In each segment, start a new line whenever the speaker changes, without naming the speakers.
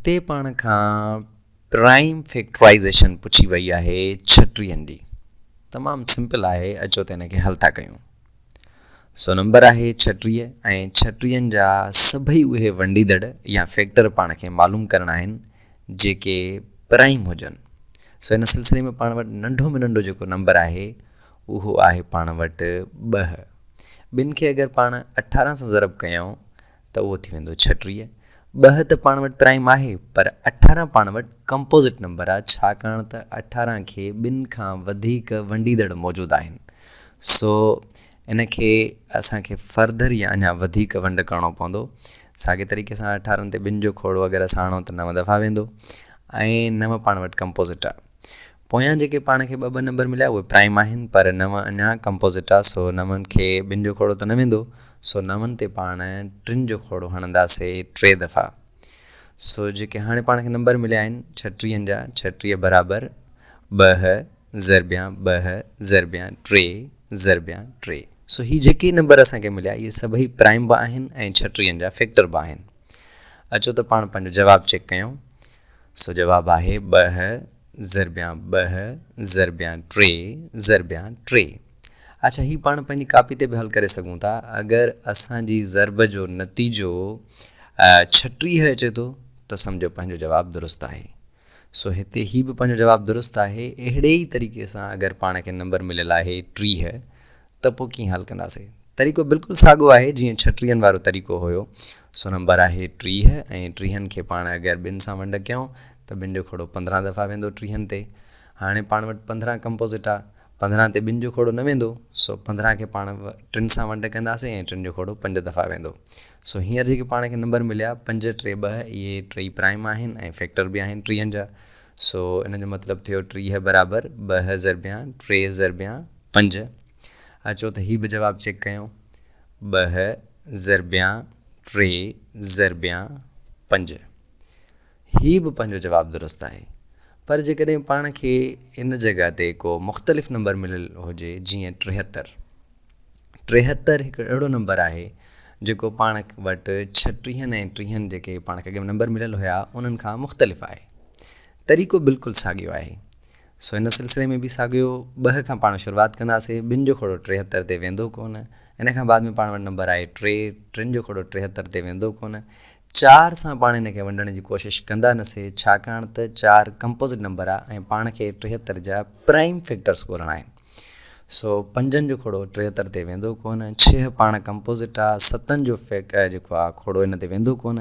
हिते पाण खां प्राइम फैक्टराइज़ेशन पुछी वई आहे 36 जी। तमामु सिंपल आहे, अचो त हिनखे हल था कयूं। सो नंबर आहे 36 ऐं 36 जा सभई उहे वंडीदड़ या फैक्टर पाण खे मालूम करणा आहिनि जेके प्राइम हुजनि। सो हिन सिलसिले में पाण वटि नंढो में नंढो जेको नंबर आहे उहो आहे पाण वटि 2। ॿिनि खे अगरि पाण 18 सां ज़रब कयूं त उहो थी वेंदो 36। 2 त पाण वटि प्राइम आहे, पर 18 पाण वटि कंपोज़िट नंबर आहे, छाकाणि त 18 खे ॿिनि खां वधीक वंडीदड़ मौजूदु आहिनि। सो इनखे असांखे फर्दर या अञा वधीक वंड करणो पवंदो। साॻे तरीक़े सां 18 ते ॿिनि जो खोड़ो अगरि असां आणूं त 9 दफ़ा वेंदो ऐं 9 पाण वटि कंपोज़िट आहे। पोयां जेके पाण खे 2 नंबर मिलिया उहे प्राइम आहिनि, पर 9 अञा कंपोज़िट आहे। सो 9 खे ॿिनि जो खोड़ो त न वेंदो। सो 9 ते पाण 3 जो खोड़ो हणंदासीं 3 दफ़ा। सो जेके हाणे पाण खे नंबर मिलिया आहिनि 36 जा, 36 बराबरि 2 ज़रबिया 2 ज़रबिया 3 ज़रबिया 3। सो ही जेके नंबर असांखे मिलिया इहे सभई प्राइम बि आहिनि ऐं 36 जा फैक्टर बि आहिनि। अचो त पाण पंहिंजो जवाबु चेक कयूं। सो जवाबु आहे 2 ज़रबिया 2 ज़रबिया 3 ज़रबिया 3। अच्छा, ही पाण पंहिंजी कापी ते बि हल करे सघूं था। अगरि असांजी ज़रब जो नतीजो 36 अचे थो त सम्झो पंहिंजो जवाबु दुरुस्त आहे। सो हिते ही बि पंहिंजो जवाबु दुरुस्त आहे। अहिड़े ई तरीक़े सां अगरि पाण खे नंबर मिलियलु आहे 30 त पोइ कीअं हल कंदासीं। तरीक़ो बिल्कुलु साॻियो आहे जीअं 36 वारो तरीक़ो हुयो। सो नंबर आहे 30 ऐं 30 खे पाण अगरि ॿिनि सां वंड कयूं त ॿिनि जो खोड़ो 15 दफ़ा वेंदो 30 ते। हाणे पाण वटि 15 कंपोज़िट आहे, 15 ते ॿिनि जो खोड़ो न वेंदो। सो 15 खे पाण 3 सां वंड कंदासीं ऐं 3 जो खोड़ो 5 दफ़ा वेंदो। सो हींअर जेके पाण खे नंबर मिलिया 5 3 2 इहे 3 प्राइम आहिनि ऐं फैक्टर बि आहिनि 30 जा। सो इन जो मतिलबु थियो 30 बराबरि 2 ज़रबिया 3 ज़रबिया 5। अचो त ही बि जवाबु चेक कयूं। 2 ज़रबिया 3 ज़रबिया 5। ही बि पंहिंजो जवाबु दुरुस्त आहे। पर जेकॾहिं पाण खे इन जॻह ते को मुख़्तलिफ़ नंबर मिलियलु हुजे जीअं 73। 73 हिकु अहिड़ो नंबर आहे जेको पाण वटि 36 ऐं 30 जेके पाण खे अॻे नंबर मिलियल हुया उन्हनि खां मुख़्तलिफ़ आहे। तरीक़ो बिल्कुलु साॻियो आहे। सो हिन सिलसिले में बि साॻियो 2 खां पाण शुरूआति कंदासीं, 2 जो खोड़ो 73 ते वेंदो कोन। इन खां बाद में पाण वटि नंबर आहे 3, 3 जो खोड़ो 73 ते वेंदो कोन। 4 सां पाण हिनखे वंडण जी कोशिशि कंदा नसीं, छाकाणि त 4 कंपोज़िट नंबर आहे ऐं पाण खे 73 जा प्राइम फैक्टर्स ॻोल्हणा आहिनि। सो 5 जो खोड़ो 73 ते वेंदो कोन। 6 पाण कंपोज़िट आहे। 7 जो जेको आहे खोड़ो इन ते वेंदो कोन।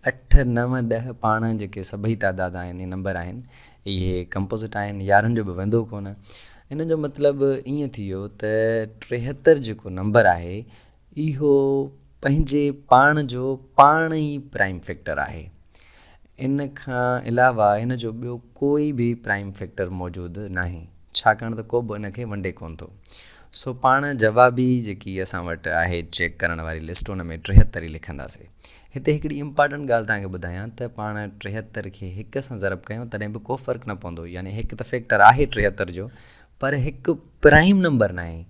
8 9 10 पाण जेके सभई तादाद आहिनि नंबर आहिनि इहे कंपोज़िट आहिनि। 11 जो बि वेंदो कोन। इन जो मतिलबु ईअं थी वियो त 73 जेको नंबर आहे इहो पंहिंजे पाण जो पाण ई प्राइम फैक्टर आहे। इन खां अलावा हिन जो ॿियो कोई बि प्राइम फैक्टर मौजूदु नाहे, छाकाणि त को बि इनखे वंडे कोन थो। सो पाण जवाबी जेकी असां वटि आहे चेक करण वारी लिस्ट उन में 73 ई लिखंदासीं। हिते हिकिड़ी इम्पॉर्टेंट ॻाल्हि तव्हांखे ॿुधायां त पाण 73 खे 1 सां ज़रब कयूं तॾहिं बि को फ़र्क़ु न पवंदो। यानी हिकु त फैक्टर आहे 73 जो, पर हिकु प्राइम नंबर न आहे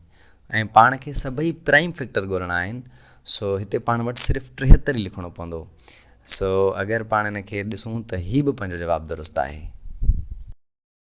ऐं पाण खे सभई प्राइम फैक्टर ॻोल्हणा आहिनि। सो हिते पाण वटि सिर्फ़ु 73 ई लिखणो पवंदो। सो अगरि पाण हिनखे ॾिसूं त ही बि पंहिंजो जवाबु दुरुस्त आहे।